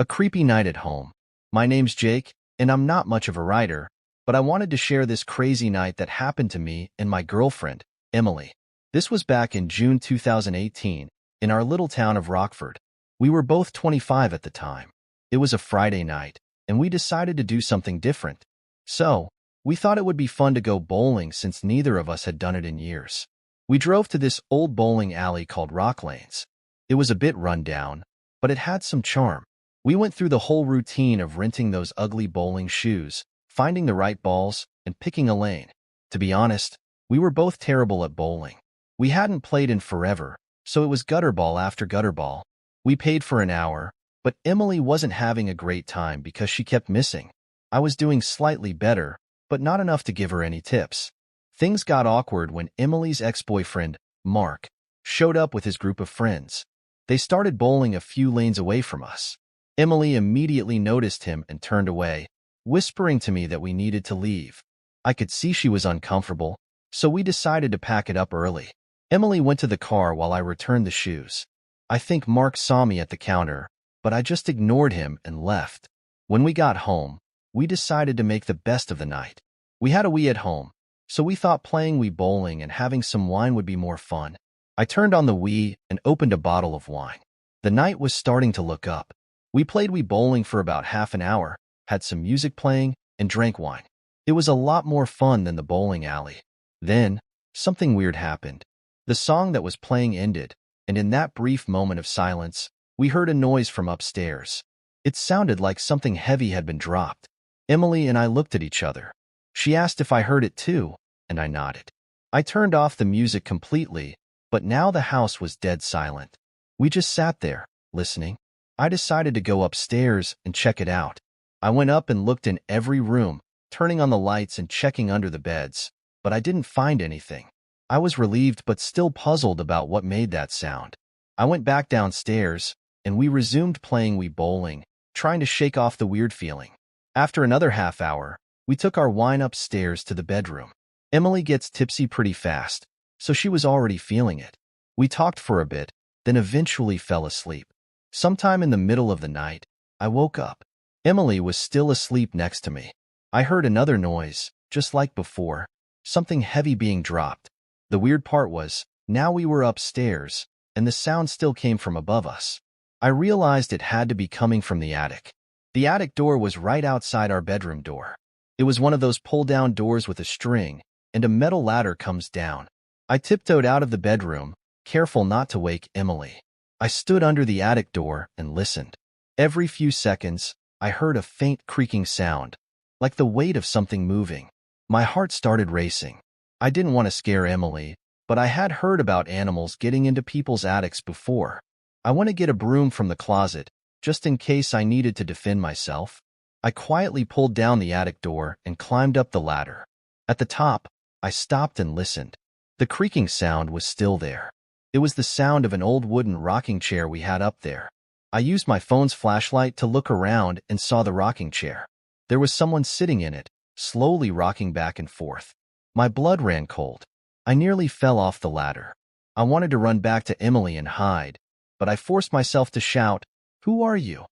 A creepy night at home. My name's Jake, and I'm not much of a writer, but I wanted to share this crazy night that happened to me and my girlfriend, Emily. This was back in June 2018, in our little town of Rockford. We were both 25 at the time. It was a Friday night, and we decided to do something different. So, we thought it would be fun to go bowling since neither of us had done it in years. We drove to this old bowling alley called Rock Lanes. It was a bit run down, but it had some charm. We went through the whole routine of renting those ugly bowling shoes, finding the right balls, and picking a lane. To be honest, we were both terrible at bowling. We hadn't played in forever, so it was gutter ball after gutter ball. We paid for an hour, but Emily wasn't having a great time because she kept missing. I was doing slightly better, but not enough to give her any tips. Things got awkward when Emily's ex-boyfriend, Mark, showed up with his group of friends. They started bowling a few lanes away from us. Emily immediately noticed him and turned away, whispering to me that we needed to leave. I could see she was uncomfortable, so we decided to pack it up early. Emily went to the car while I returned the shoes. I think Mark saw me at the counter, but I just ignored him and left. When we got home, we decided to make the best of the night. We had a Wii at home, so we thought playing Wii bowling and having some wine would be more fun. I turned on the Wii and opened a bottle of wine. The night was starting to look up. We played Wii bowling for about half an hour, had some music playing, and drank wine. It was a lot more fun than the bowling alley. Then, something weird happened. The song that was playing ended, and in that brief moment of silence, we heard a noise from upstairs. It sounded like something heavy had been dropped. Emily and I looked at each other. She asked if I heard it too, and I nodded. I turned off the music completely, but now the house was dead silent. We just sat there, listening. I decided to go upstairs and check it out. I went up and looked in every room, turning on the lights and checking under the beds, but I didn't find anything. I was relieved but still puzzled about what made that sound. I went back downstairs, and we resumed playing Wii bowling, trying to shake off the weird feeling. After another half hour, we took our wine upstairs to the bedroom. Emily gets tipsy pretty fast, so she was already feeling it. We talked for a bit, then eventually fell asleep. Sometime in the middle of the night, I woke up. Emily was still asleep next to me. I heard another noise, just like before, something heavy being dropped. The weird part was, now we were upstairs, and the sound still came from above us. I realized it had to be coming from the attic. The attic door was right outside our bedroom door. It was one of those pull-down doors with a string, and a metal ladder comes down. I tiptoed out of the bedroom, careful not to wake Emily. I stood under the attic door and listened. Every few seconds, I heard a faint creaking sound, like the weight of something moving. My heart started racing. I didn't want to scare Emily, but I had heard about animals getting into people's attics before. I went to get a broom from the closet, just in case I needed to defend myself. I quietly pulled down the attic door and climbed up the ladder. At the top, I stopped and listened. The creaking sound was still there. It was the sound of an old wooden rocking chair we had up there. I used my phone's flashlight to look around and saw the rocking chair. There was someone sitting in it, slowly rocking back and forth. My blood ran cold. I nearly fell off the ladder. I wanted to run back to Emily and hide, but I forced myself to shout, "Who are you?"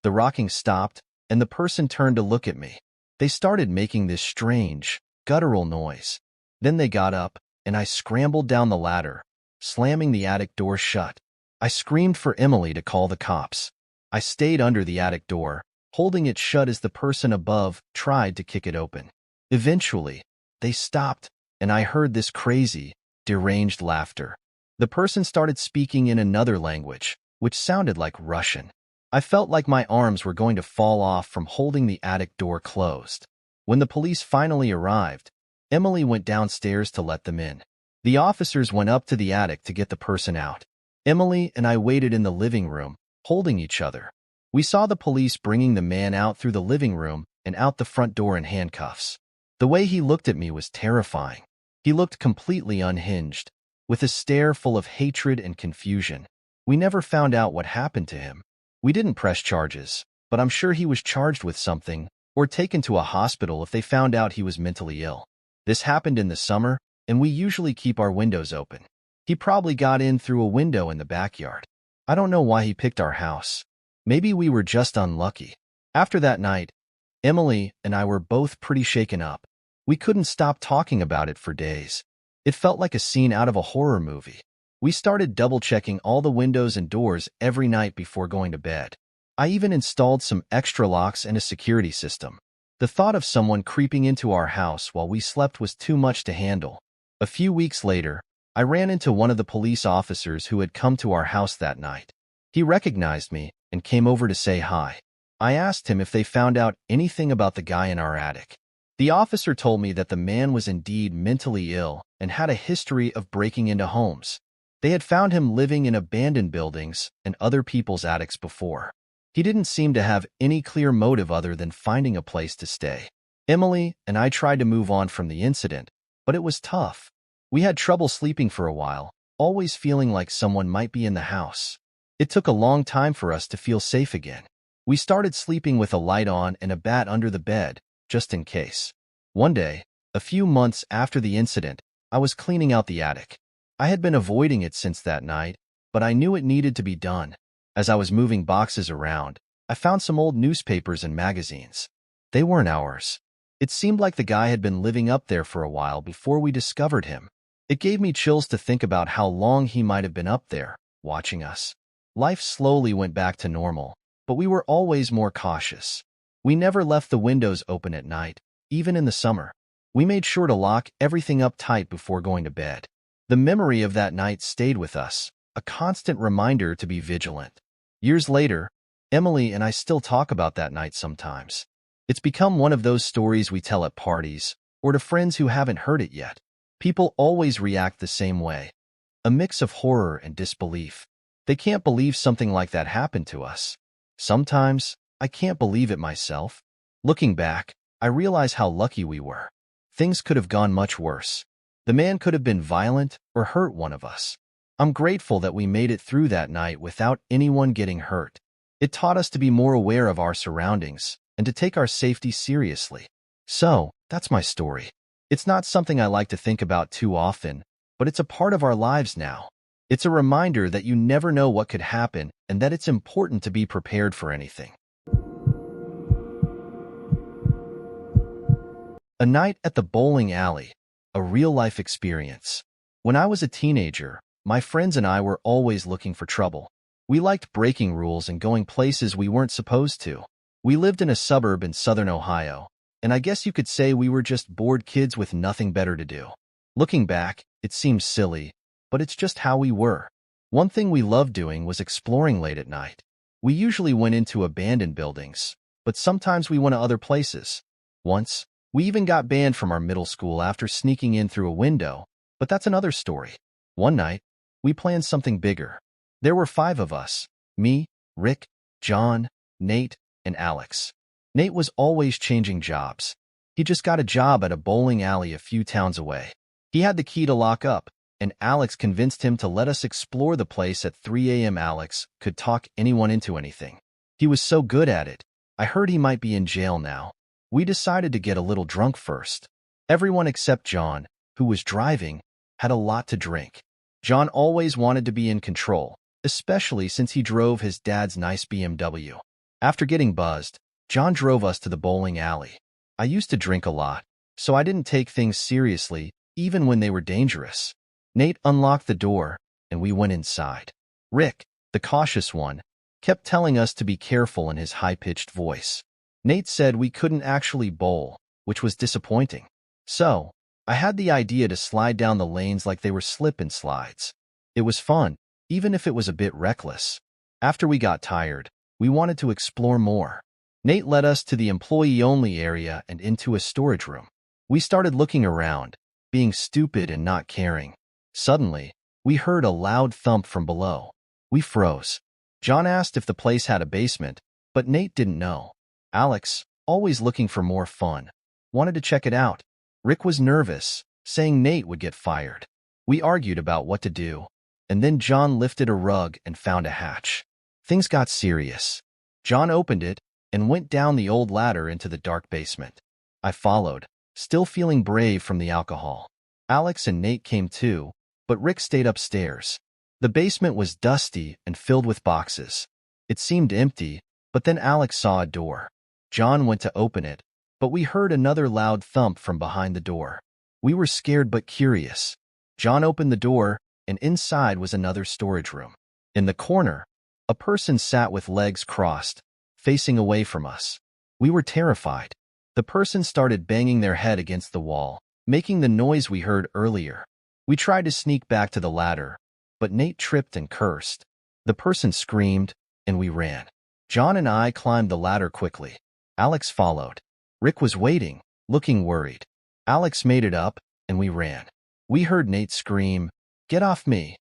The rocking stopped, and the person turned to look at me. They started making this strange, guttural noise. Then they got up, and I scrambled down the ladder, slamming the attic door shut. I screamed for Emily to call the cops. I stayed under the attic door, holding it shut as the person above tried to kick it open. Eventually, they stopped, and I heard this crazy, deranged laughter. The person started speaking in another language, which sounded like Russian. I felt like my arms were going to fall off from holding the attic door closed. When the police finally arrived, Emily went downstairs to let them in. The officers went up to the attic to get the person out. Emily and I waited in the living room, holding each other. We saw the police bringing the man out through the living room and out the front door in handcuffs. The way he looked at me was terrifying. He looked completely unhinged, with a stare full of hatred and confusion. We never found out what happened to him. We didn't press charges, but I'm sure he was charged with something or taken to a hospital if they found out he was mentally ill. This happened in the summer, and we usually keep our windows open. He probably got in through a window in the backyard. I don't know why he picked our house. Maybe we were just unlucky. After that night, Emily and I were both pretty shaken up. We couldn't stop talking about it for days. It felt like a scene out of a horror movie. We started double-checking all the windows and doors every night before going to bed. I even installed some extra locks and a security system. The thought of someone creeping into our house while we slept was too much to handle. A few weeks later, I ran into one of the police officers who had come to our house that night. He recognized me and came over to say hi. I asked him if they found out anything about the guy in our attic. The officer told me that the man was indeed mentally ill and had a history of breaking into homes. They had found him living in abandoned buildings and other people's attics before. He didn't seem to have any clear motive other than finding a place to stay. Emily and I tried to move on from the incident, but it was tough. We had trouble sleeping for a while, always feeling like someone might be in the house. It took a long time for us to feel safe again. We started sleeping with a light on and a bat under the bed, just in case. One day, a few months after the incident, I was cleaning out the attic. I had been avoiding it since that night, but I knew it needed to be done. As I was moving boxes around, I found some old newspapers and magazines. They weren't ours. It seemed like the guy had been living up there for a while before we discovered him. It gave me chills to think about how long he might have been up there, watching us. Life slowly went back to normal, but we were always more cautious. We never left the windows open at night, even in the summer. We made sure to lock everything up tight before going to bed. The memory of that night stayed with us, a constant reminder to be vigilant. Years later, Emily and I still talk about that night sometimes. It's become one of those stories we tell at parties, or to friends who haven't heard it yet. People always react the same way. A mix of horror and disbelief. They can't believe something like that happened to us. Sometimes, I can't believe it myself. Looking back, I realize how lucky we were. Things could have gone much worse. The man could have been violent or hurt one of us. I'm grateful that we made it through that night without anyone getting hurt. It taught us to be more aware of our surroundings and to take our safety seriously. So, that's my story. It's not something I like to think about too often, but it's a part of our lives now. It's a reminder that you never know what could happen and that it's important to be prepared for anything. A night at the bowling alley, a real-life experience. When I was a teenager, my friends and I were always looking for trouble. We liked breaking rules and going places we weren't supposed to. We lived in a suburb in southern Ohio, and I guess you could say we were just bored kids with nothing better to do. Looking back, it seems silly, but it's just how we were. One thing we loved doing was exploring late at night. We usually went into abandoned buildings, but sometimes we went to other places. Once, we even got banned from our middle school after sneaking in through a window, but that's another story. One night, we planned something bigger. There were 5 of us: me, Rick, John, Nate, and Alex. Nate was always changing jobs. He just got a job at a bowling alley a few towns away. He had the key to lock up, and Alex convinced him to let us explore the place at 3 a.m. Alex could talk anyone into anything. He was so good at it. I heard he might be in jail now. We decided to get a little drunk first. Everyone except John, who was driving, had a lot to drink. John always wanted to be in control, especially since he drove his dad's nice BMW. After getting buzzed, John drove us to the bowling alley. I used to drink a lot, so I didn't take things seriously, even when they were dangerous. Nate unlocked the door, and we went inside. Rick, the cautious one, kept telling us to be careful in his high-pitched voice. Nate said we couldn't actually bowl, which was disappointing. So, I had the idea to slide down the lanes like they were slip-and-slides. It was fun, even if it was a bit reckless. After we got tired, we wanted to explore more. Nate led us to the employee-only area and into a storage room. We started looking around, being stupid and not caring. Suddenly, we heard a loud thump from below. We froze. John asked if the place had a basement, but Nate didn't know. Alex, always looking for more fun, wanted to check it out. Rick was nervous, saying Nate would get fired. We argued about what to do, and then John lifted a rug and found a hatch. Things got serious. John opened it and went down the old ladder into the dark basement. I followed, still feeling brave from the alcohol. Alex and Nate came too, but Rick stayed upstairs. The basement was dusty and filled with boxes. It seemed empty, but then Alex saw a door. John went to open it, but we heard another loud thump from behind the door. We were scared but curious. John opened the door, and inside was another storage room. In the corner, a person sat with legs crossed, facing away from us. We were terrified. The person started banging their head against the wall, making the noise we heard earlier. We tried to sneak back to the ladder, but Nate tripped and cursed. The person screamed, and we ran. John and I climbed the ladder quickly. Alex followed. Rick was waiting, looking worried. Alex made it up, and we ran. We heard Nate scream, "Get off me!"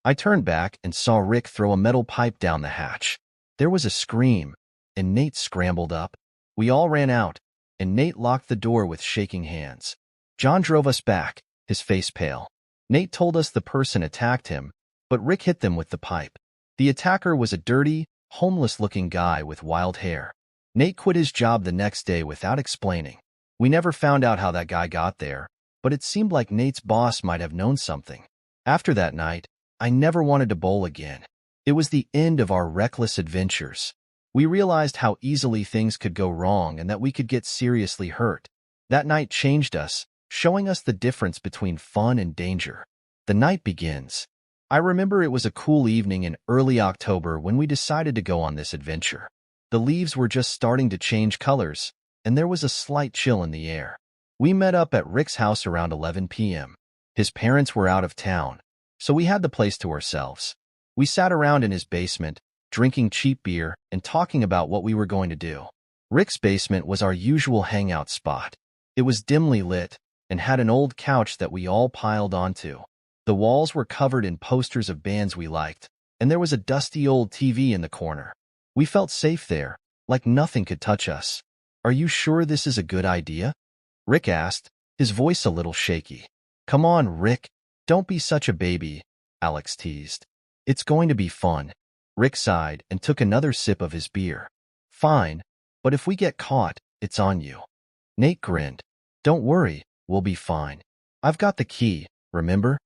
I turned back and saw Rick throw a metal pipe down the hatch. There was a scream, and Nate scrambled up. We all ran out, and Nate locked the door with shaking hands. John drove us back, his face pale. Nate told us the person attacked him, but Rick hit them with the pipe. The attacker was a dirty, homeless-looking guy with wild hair. Nate quit his job the next day without explaining. We never found out how that guy got there, but it seemed like Nate's boss might have known something. After that night, I never wanted to bowl again. It was the end of our reckless adventures. We realized how easily things could go wrong and that we could get seriously hurt. That night changed us, showing us the difference between fun and danger. The night begins. I remember it was a cool evening in early October when we decided to go on this adventure. The leaves were just starting to change colors, and there was a slight chill in the air. We met up at Rick's house around 11 p.m. His parents were out of town, so we had the place to ourselves. We sat around in his basement, drinking cheap beer and talking about what we were going to do. Rick's basement was our usual hangout spot. It was dimly lit and had an old couch that we all piled onto. The walls were covered in posters of bands we liked, and there was a dusty old TV in the corner. We felt safe there, like nothing could touch us. "Are you sure this is a good idea?" Rick asked, his voice a little shaky. "Come on, Rick. Don't be such a baby," Alex teased. "It's going to be fun." Rick sighed and took another sip of his beer. "Fine, but if we get caught, it's on you." Nate grinned. "Don't worry, we'll be fine. I've got the key, remember?"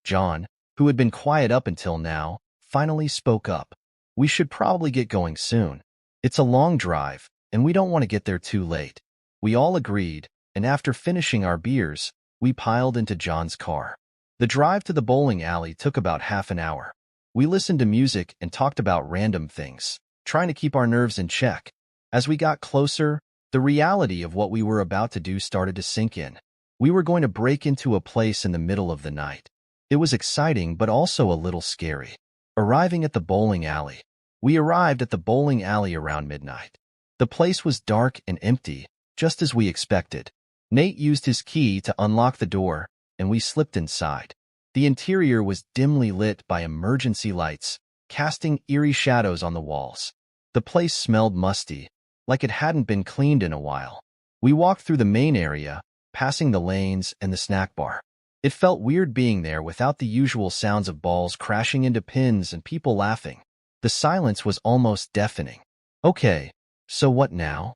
John, who had been quiet up until now, finally spoke up. "We should probably get going soon. It's a long drive, and we don't want to get there too late." We all agreed, and after finishing our beers, we piled into John's car. The drive to the bowling alley took about half an hour. We listened to music and talked about random things, trying to keep our nerves in check. As we got closer, the reality of what we were about to do started to sink in. We were going to break into a place in the middle of the night. It was exciting but also a little scary. Arriving at the bowling alley. We arrived at the bowling alley around midnight. The place was dark and empty, just as we expected. Nate used his key to unlock the door, and we slipped inside. The interior was dimly lit by emergency lights, casting eerie shadows on the walls. The place smelled musty, like it hadn't been cleaned in a while. We walked through the main area, passing the lanes and the snack bar. It felt weird being there without the usual sounds of balls crashing into pins and people laughing. The silence was almost deafening. "Okay, so what now?"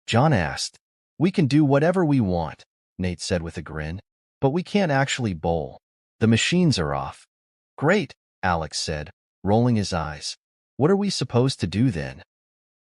John asked. "We can do whatever we want," Nate said with a grin, "but we can't actually bowl. The machines are off." "Great," Alex said, rolling his eyes. "What are we supposed to do then?"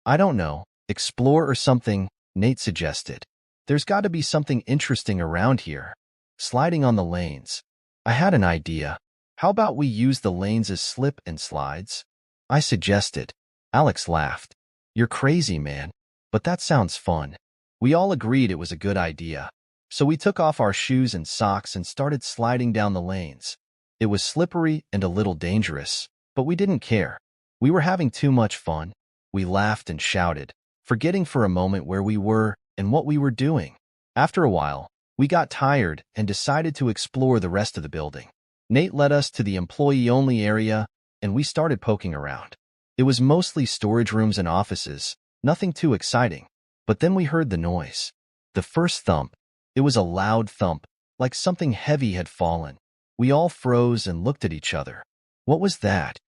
"I don't know. Explore or something," Nate suggested. "There's got to be something interesting around here." Sliding on the lanes. I had an idea. "How about we use the lanes as slip and slides?" I suggested. Alex laughed. "You're crazy, man. But that sounds fun." We all agreed it was a good idea. So we took off our shoes and socks and started sliding down the lanes. It was slippery and a little dangerous, but we didn't care. We were having too much fun. We laughed and shouted, forgetting for a moment where we were and what we were doing. After a while, we got tired and decided to explore the rest of the building. Nate led us to the employee-only area, and we started poking around. It was mostly storage rooms and offices, nothing too exciting. But then we heard the noise. The first thump. It was a loud thump, like something heavy had fallen. We all froze and looked at each other. "What was that?"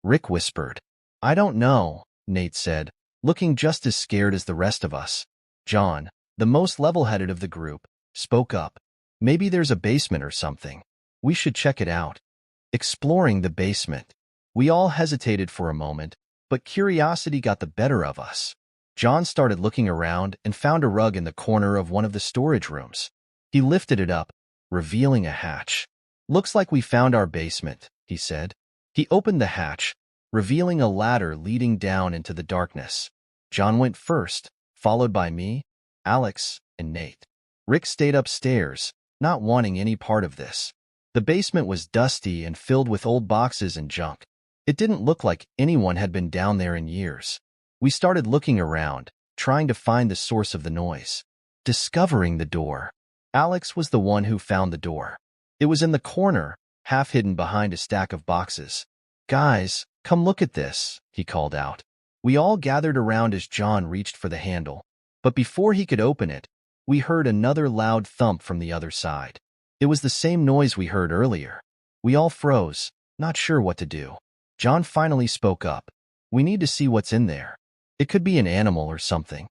Rick whispered. "I don't know," Nate said, looking just as scared as the rest of us. John, the most level-headed of the group, spoke up. "Maybe there's a basement or something. We should check it out." Exploring the basement. We all hesitated for a moment, But curiosity got the better of us. John started looking around and found a rug in the corner of one of the storage rooms. He lifted it up, revealing a hatch. "Looks like we found our basement," he said. He opened the hatch, revealing a ladder leading down into the darkness. John went first, followed by me, Alex, and Nate. Rick stayed upstairs, not wanting any part of this. The basement was dusty and filled with old boxes and junk. It didn't look like anyone had been down there in years. We started looking around, trying to find the source of the noise. Discovering the door. Alex was the one who found the door. It was in the corner, half hidden behind a stack of boxes. "Guys, come look at this," he called out. We all gathered around as John reached for the handle. But before he could open it, we heard another loud thump from the other side. It was the same noise we heard earlier. We all froze, not sure what to do. John finally spoke up. "We need to see what's in there. It could be an animal or something."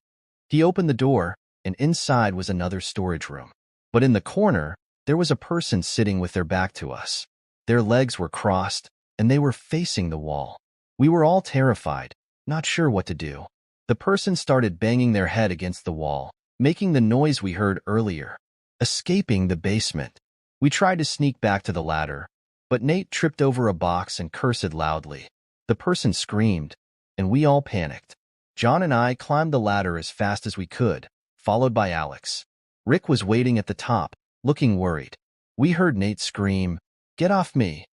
He opened the door, and inside was another storage room. But in the corner, there was a person sitting with their back to us. Their legs were crossed, and they were facing the wall. We were all terrified, not sure what to do. The person started banging their head against the wall, making the noise we heard earlier. Escaping the basement. We tried to sneak back to the ladder, but Nate tripped over a box and cursed loudly. The person screamed, and we all panicked. John and I climbed the ladder as fast as we could, followed by Alex. Rick was waiting at the top, looking worried. We heard Nate scream, "Get off me!"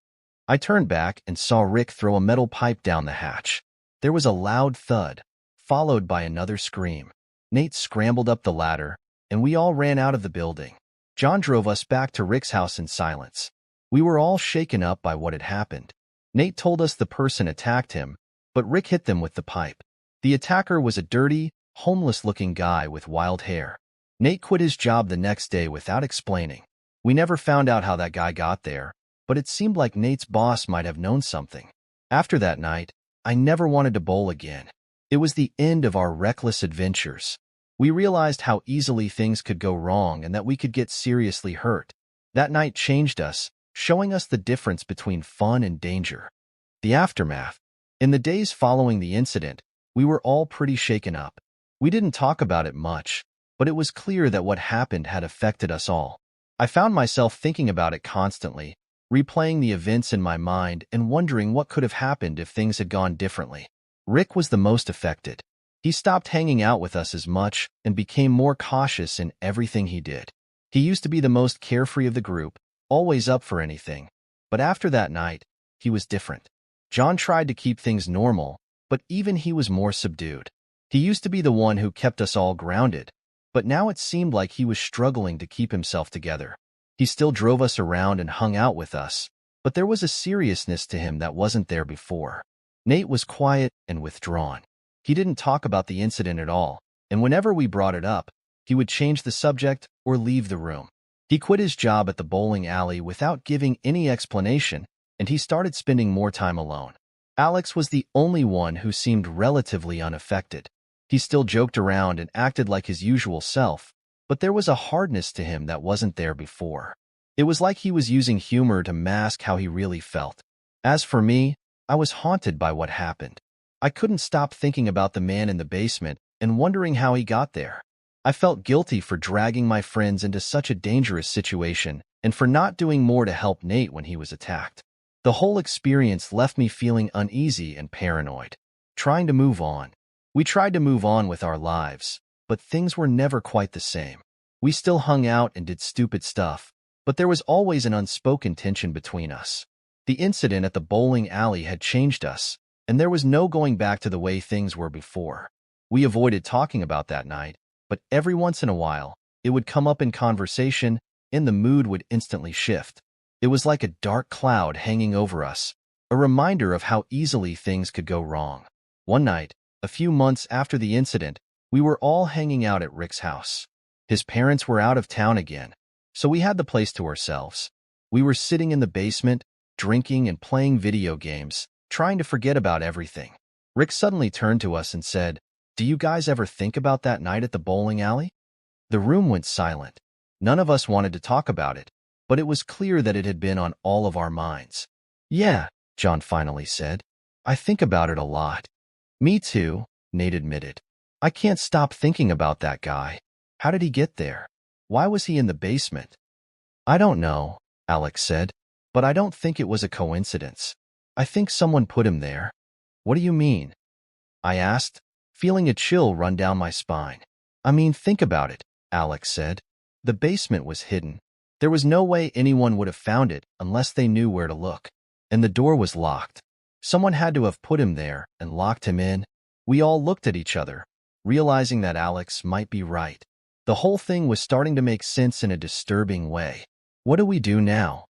I turned back and saw Rick throw a metal pipe down the hatch. There was a loud thud, followed by another scream. Nate scrambled up the ladder, and we all ran out of the building. John drove us back to Rick's house in silence. We were all shaken up by what had happened. Nate told us the person attacked him, but Rick hit them with the pipe. The attacker was a dirty, homeless-looking guy with wild hair. Nate quit his job the next day without explaining. We never found out how that guy got there, but it seemed like Nate's boss might have known something. After that night, I never wanted to bowl again. It was the end of our reckless adventures. We realized how easily things could go wrong and that we could get seriously hurt. That night changed us, showing us the difference between fun and danger. The aftermath. In the days following the incident, we were all pretty shaken up. We didn't talk about it much, but it was clear that what happened had affected us all. I found myself thinking about it constantly, replaying the events in my mind and wondering what could have happened if things had gone differently. Rick was the most affected. He stopped hanging out with us as much and became more cautious in everything he did. He used to be the most carefree of the group, always up for anything. But after that night, he was different. John tried to keep things normal, but even he was more subdued. He used to be the one who kept us all grounded, but now it seemed like he was struggling to keep himself together. He still drove us around and hung out with us, but there was a seriousness to him that wasn't there before. Nate was quiet and withdrawn. He didn't talk about the incident at all, and whenever we brought it up, he would change the subject or leave the room. He quit his job at the bowling alley without giving any explanation, and he started spending more time alone. Alex was the only one who seemed relatively unaffected. He still joked around and acted like his usual self, but there was a hardness to him that wasn't there before. It was like he was using humor to mask how he really felt. As for me, I was haunted by what happened. I couldn't stop thinking about the man in the basement and wondering how he got there. I felt guilty for dragging my friends into such a dangerous situation and for not doing more to help Nate when he was attacked. The whole experience left me feeling uneasy and paranoid. Trying to move on. We tried to move on with our lives, but things were never quite the same. We still hung out and did stupid stuff, but there was always an unspoken tension between us. The incident at the bowling alley had changed us, and there was no going back to the way things were before. We avoided talking about that night, but every once in a while, it would come up in conversation, and the mood would instantly shift. It was like a dark cloud hanging over us, a reminder of how easily things could go wrong. One night, a few months after the incident, we were all hanging out at Rick's house. His parents were out of town again, so we had the place to ourselves. We were sitting in the basement, drinking and playing video games, trying to forget about everything. Rick suddenly turned to us and said, "Do you guys ever think about that night at the bowling alley?" The room went silent. None of us wanted to talk about it, but it was clear that it had been on all of our minds. "Yeah," John finally said. "I think about it a lot. Me too, Nate admitted. I can't stop thinking about that guy. How did he get there? Why was he in the basement? I don't know, Alex said, but I don't think it was a coincidence. I think someone put him there. What do you mean? I asked, feeling a chill run down my spine. I mean, think about it, Alex said. The basement was hidden. There was no way anyone would have found it unless they knew where to look. And the door was locked. Someone had to have put him there and locked him in. We all looked at each other, realizing that Alex might be right. The whole thing was starting to make sense in a disturbing way. What do we do now?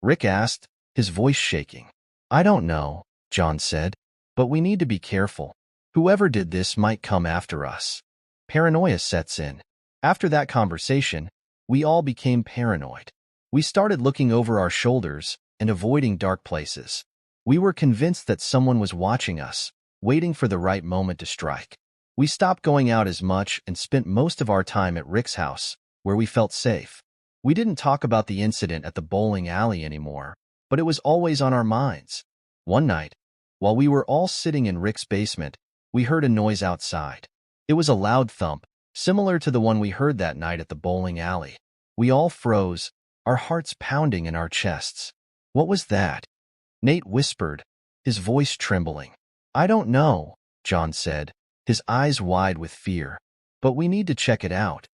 Rick asked, his voice shaking. I don't know, John said, but we need to be careful. Whoever did this might come after us. Paranoia sets in. After that conversation, we all became paranoid. We started looking over our shoulders and avoiding dark places. We were convinced that someone was watching us, waiting for the right moment to strike. We stopped going out as much and spent most of our time at Rick's house, where we felt safe. We didn't talk about the incident at the bowling alley anymore, but it was always on our minds. One night, while we were all sitting in Rick's basement, we heard a noise outside. It was a loud thump, similar to the one we heard that night at the bowling alley. We all froze, our hearts pounding in our chests. What was that? Nate whispered, his voice trembling. I don't know, John said, his eyes wide with fear. But we need to check it out.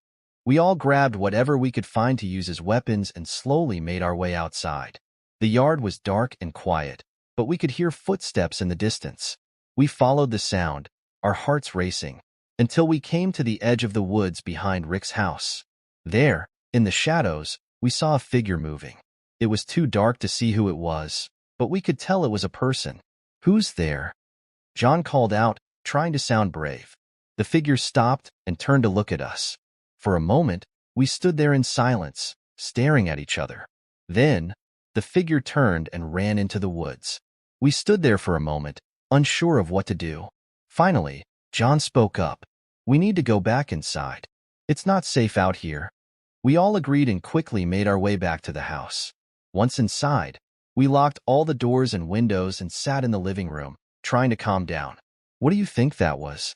We all grabbed whatever we could find to use as weapons and slowly made our way outside. The yard was dark and quiet, but we could hear footsteps in the distance. We followed the sound, our hearts racing, until we came to the edge of the woods behind Rick's house. There, in the shadows, we saw a figure moving. It was too dark to see who it was, but we could tell it was a person. Who's there? John called out, trying to sound brave. The figure stopped and turned to look at us. For a moment, we stood there in silence, staring at each other. Then, the figure turned and ran into the woods. We stood there for a moment, unsure of what to do. Finally, John spoke up. We need to go back inside. It's not safe out here. We all agreed and quickly made our way back to the house. Once inside, we locked all the doors and windows and sat in the living room, trying to calm down. What do you think that was?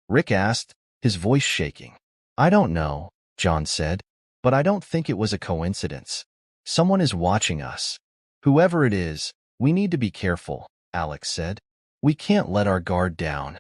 Rick asked, his voice shaking. I don't know, John said, but I don't think it was a coincidence. Someone is watching us. Whoever it is, we need to be careful, Alex said. We can't let our guard down.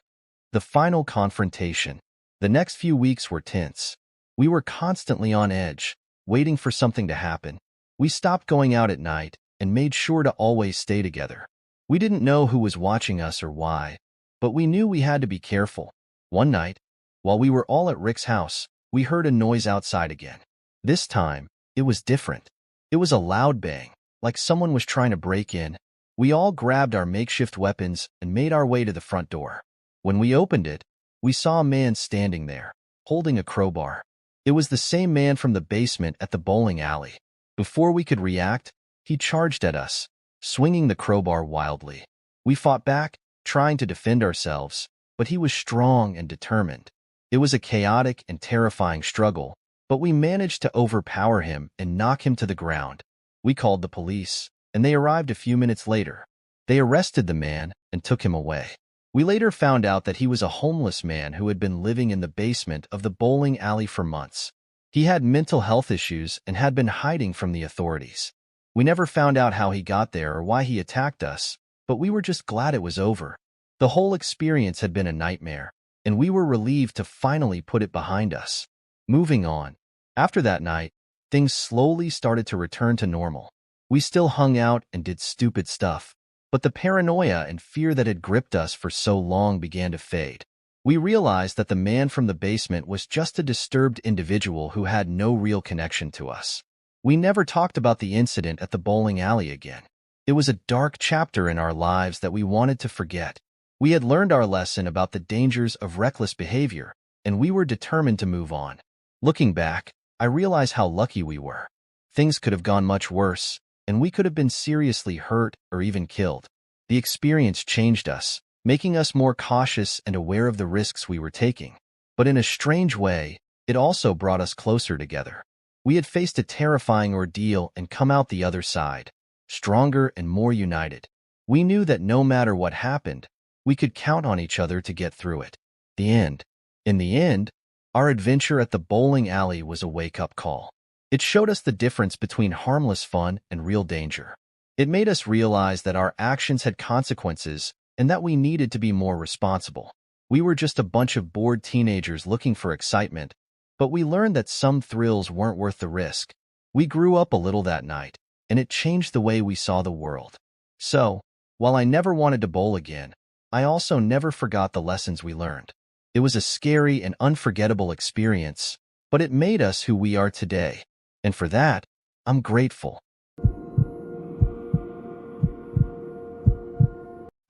The final confrontation. The next few weeks were tense. We were constantly on edge, waiting for something to happen. We stopped going out at night and made sure to always stay together. We didn't know who was watching us or why, but we knew we had to be careful. One night, while we were all at Rick's house, we heard a noise outside again. This time, it was different. It was a loud bang, like someone was trying to break in. We all grabbed our makeshift weapons and made our way to the front door. When we opened it, we saw a man standing there, holding a crowbar. It was the same man from the basement at the bowling alley. Before we could react, he charged at us, swinging the crowbar wildly. We fought back, trying to defend ourselves, but he was strong and determined. It was a chaotic and terrifying struggle, but we managed to overpower him and knock him to the ground. We called the police, and they arrived a few minutes later. They arrested the man and took him away. We later found out that he was a homeless man who had been living in the basement of the bowling alley for months. He had mental health issues and had been hiding from the authorities. We never found out how he got there or why he attacked us, but we were just glad it was over. The whole experience had been a nightmare, and we were relieved to finally put it behind us. Moving on. After that night, things slowly started to return to normal. We still hung out and did stupid stuff, but the paranoia and fear that had gripped us for so long began to fade. We realized that the man from the basement was just a disturbed individual who had no real connection to us. We never talked about the incident at the bowling alley again. It was a dark chapter in our lives that we wanted to forget. We had learned our lesson about the dangers of reckless behavior, and we were determined to move on. Looking back, I realize how lucky we were. Things could have gone much worse, and we could have been seriously hurt or even killed. The experience changed us, making us more cautious and aware of the risks we were taking. But in a strange way, it also brought us closer together. We had faced a terrifying ordeal and come out the other side, stronger and more united. We knew that no matter what happened, We could count on each other to get through it. The end. In the end, our adventure at the bowling alley was a wake-up call. It showed us the difference between harmless fun and real danger. It made us realize that our actions had consequences and that we needed to be more responsible. We were just a bunch of bored teenagers looking for excitement, but we learned that some thrills weren't worth the risk. We grew up a little that night, and it changed the way we saw the world. So, while I never wanted to bowl again, I also never forgot the lessons we learned. It was a scary and unforgettable experience, but it made us who we are today. And for that, I'm grateful.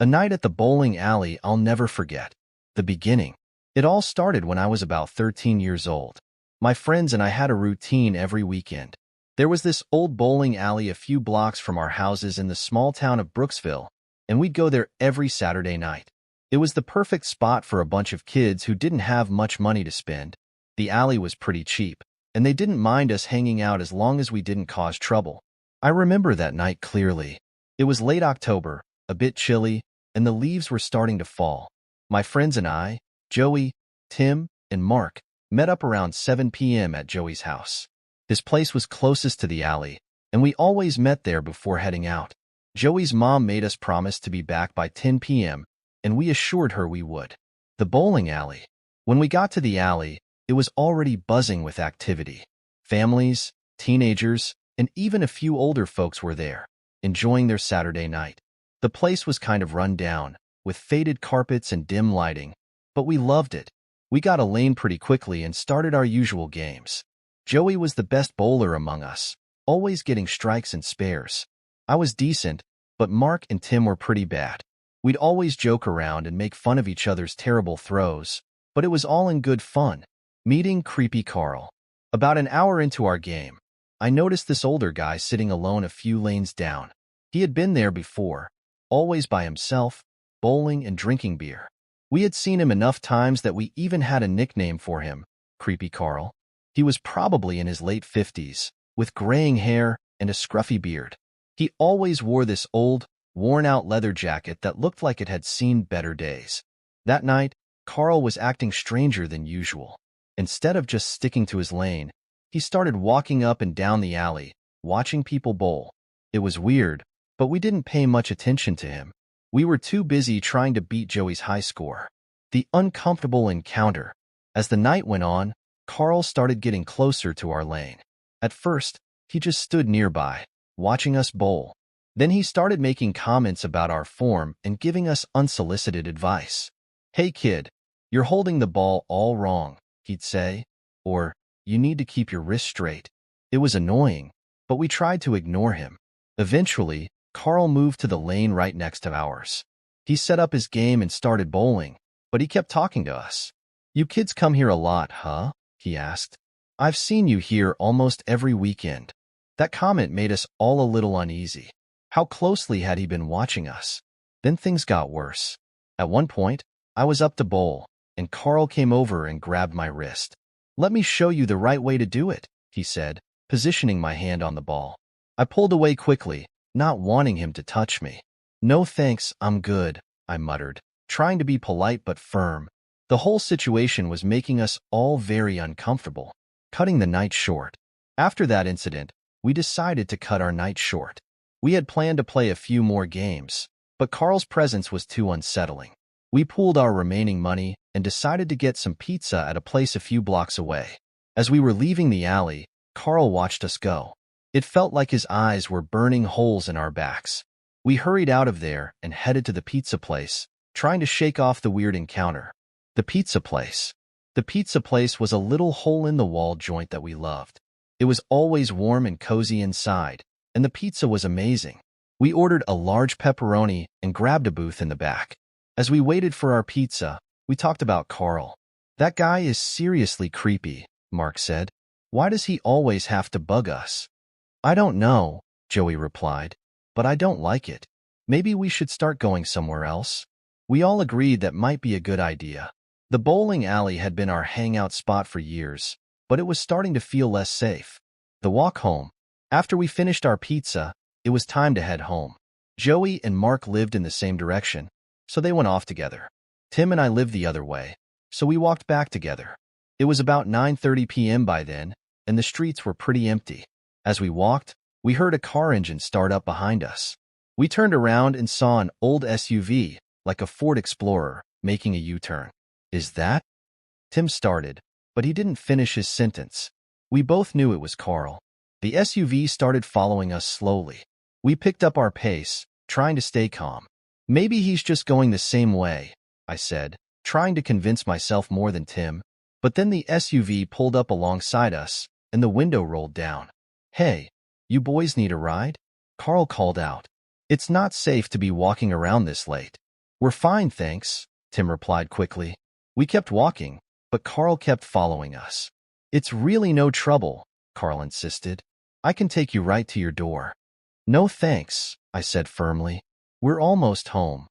A night at the bowling alley I'll never forget. The beginning. It all started when I was about 13 years old. My friends and I had a routine every weekend. There was this old bowling alley a few blocks from our houses in the small town of Brooksville, and we'd go there every Saturday night. It was the perfect spot for a bunch of kids who didn't have much money to spend. The alley was pretty cheap, and they didn't mind us hanging out as long as we didn't cause trouble. I remember that night clearly. It was late October, a bit chilly, and the leaves were starting to fall. My friends and I, Joey, Tim, and Mark, met up around 7 p.m. at Joey's house. His place was closest to the alley, and we always met there before heading out. Joey's mom made us promise to be back by 10 p.m., and we assured her we would. The bowling alley. When we got to the alley, it was already buzzing with activity. Families, teenagers, and even a few older folks were there, enjoying their Saturday night. The place was kind of run down, with faded carpets and dim lighting, but we loved it. We got a lane pretty quickly and started our usual games. Joey was the best bowler among us, always getting strikes and spares. I was decent, but Mark and Tim were pretty bad. We'd always joke around and make fun of each other's terrible throws, but it was all in good fun. Meeting Creepy Carl. About an hour into our game, I noticed this older guy sitting alone a few lanes down. He had been there before, always by himself, bowling and drinking beer. We had seen him enough times that we even had a nickname for him, Creepy Carl. He was probably in his late 50s, with graying hair and a scruffy beard. He always wore this old, worn-out leather jacket that looked like it had seen better days. That night, Carl was acting stranger than usual. Instead of just sticking to his lane, he started walking up and down the alley, watching people bowl. It was weird, but we didn't pay much attention to him. We were too busy trying to beat Joey's high score. The uncomfortable encounter. As the night went on, Carl started getting closer to our lane. At first, he just stood nearby, watching us bowl. Then he started making comments about our form and giving us unsolicited advice. "Hey kid, you're holding the ball all wrong," he'd say, or, "You need to keep your wrist straight." It was annoying, but we tried to ignore him. Eventually, Carl moved to the lane right next to ours. He set up his game and started bowling, but he kept talking to us. "You kids come here a lot, huh?" he asked. "I've seen you here almost every weekend." That comment made us all a little uneasy. How closely had he been watching us? Then things got worse. At one point, I was up to bowl, and Carl came over and grabbed my wrist. "Let me show you the right way to do it," he said, positioning my hand on the ball. I pulled away quickly, not wanting him to touch me. "No thanks, I'm good," I muttered, trying to be polite but firm. The whole situation was making us all very uncomfortable. Cutting the night short. After that incident, we decided to cut our night short. We had planned to play a few more games, but Carl's presence was too unsettling. We pooled our remaining money and decided to get some pizza at a place a few blocks away. As we were leaving the alley, Carl watched us go. It felt like his eyes were burning holes in our backs. We hurried out of there and headed to the pizza place, trying to shake off the weird encounter. The pizza place. The pizza place was a little hole-in-the-wall joint that we loved. It was always warm and cozy inside, and the pizza was amazing. We ordered a large pepperoni and grabbed a booth in the back. As we waited for our pizza, we talked about Carl. "That guy is seriously creepy," Mark said. "Why does he always have to bug us?" "I don't know," Joey replied, "but I don't like it. Maybe we should start going somewhere else." We all agreed that might be a good idea. The bowling alley had been our hangout spot for years, but it was starting to feel less safe. The walk home. After we finished our pizza, it was time to head home. Joey and Mark lived in the same direction, so they went off together. Tim and I lived the other way, so we walked back together. It was about 9:30 p.m. by then, and the streets were pretty empty. As we walked, we heard a car engine start up behind us. We turned around and saw an old SUV, like a Ford Explorer, making a U-turn. "Is that?" Tim started, but he didn't finish his sentence. We both knew it was Carl. The SUV started following us slowly. We picked up our pace, trying to stay calm. "Maybe he's just going the same way," I said, trying to convince myself more than Tim. But then the SUV pulled up alongside us, and the window rolled down. "Hey, you boys need a ride?" Carl called out. "It's not safe to be walking around this late." "We're fine, thanks," Tim replied quickly. We kept walking, but Carl kept following us. "It's really no trouble," Carl insisted. "I can take you right to your door." "No thanks," I said firmly. "We're almost home."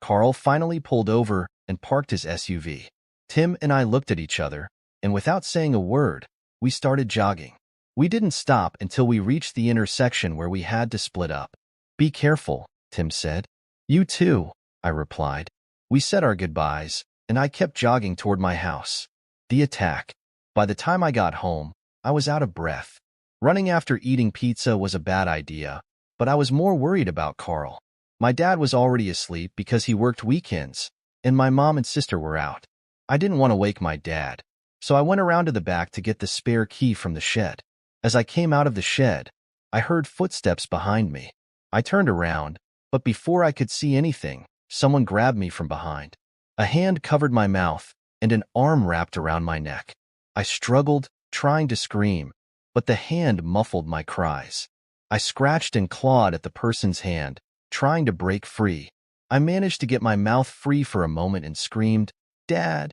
Carl finally pulled over and parked his SUV. Tim and I looked at each other, and without saying a word, we started jogging. We didn't stop until we reached the intersection where we had to split up. "Be careful," Tim said. "You too," I replied. We said our goodbyes, and I kept jogging toward my house. The attack. By the time I got home, I was out of breath. Running after eating pizza was a bad idea, but I was more worried about Carl. My dad was already asleep because he worked weekends, and my mom and sister were out. I didn't want to wake my dad, so I went around to the back to get the spare key from the shed. As I came out of the shed, I heard footsteps behind me. I turned around, but before I could see anything, someone grabbed me from behind. A hand covered my mouth, and an arm wrapped around my neck. I struggled, trying to scream, but the hand muffled my cries. I scratched and clawed at the person's hand, trying to break free. I managed to get my mouth free for a moment and screamed, "Dad!"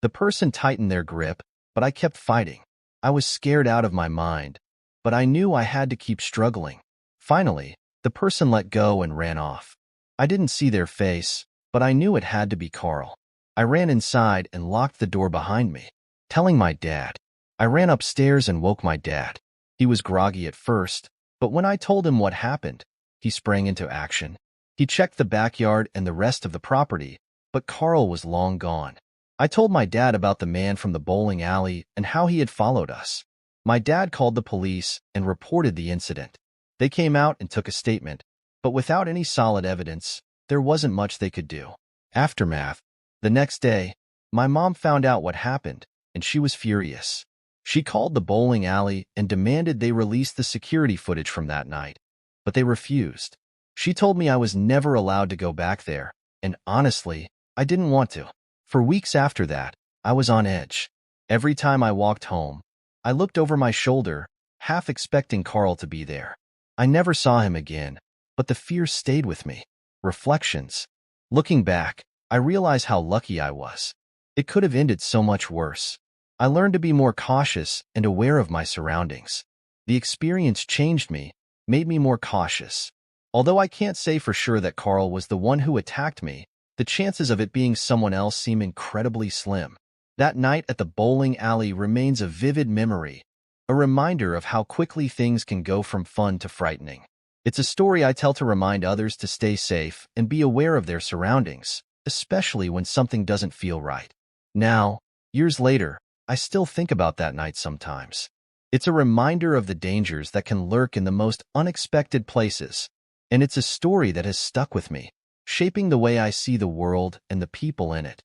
The person tightened their grip, but I kept fighting. I was scared out of my mind, but I knew I had to keep struggling. Finally, the person let go and ran off. I didn't see their face, but I knew it had to be Carl. I ran inside and locked the door behind me, telling my dad. I ran upstairs and woke my dad. He was groggy at first, but when I told him what happened, he sprang into action. He checked the backyard and the rest of the property, but Carl was long gone. I told my dad about the man from the bowling alley and how he had followed us. My dad called the police and reported the incident. They came out and took a statement, but without any solid evidence, there wasn't much they could do. Aftermath. The next day, my mom found out what happened, and she was furious. She called the bowling alley and demanded they release the security footage from that night, but they refused. She told me I was never allowed to go back there, and honestly, I didn't want to. For weeks after that, I was on edge. Every time I walked home, I looked over my shoulder, half expecting Carl to be there. I never saw him again, but the fear stayed with me. Reflections. Looking back, I realize how lucky I was. It could have ended so much worse. I learned to be more cautious and aware of my surroundings. The experience changed me, made me more cautious. Although I can't say for sure that Carl was the one who attacked me, the chances of it being someone else seem incredibly slim. That night at the bowling alley remains a vivid memory, a reminder of how quickly things can go from fun to frightening. It's a story I tell to remind others to stay safe and be aware of their surroundings, especially when something doesn't feel right. Now, years later, I still think about that night sometimes. It's a reminder of the dangers that can lurk in the most unexpected places, and it's a story that has stuck with me, shaping the way I see the world and the people in it.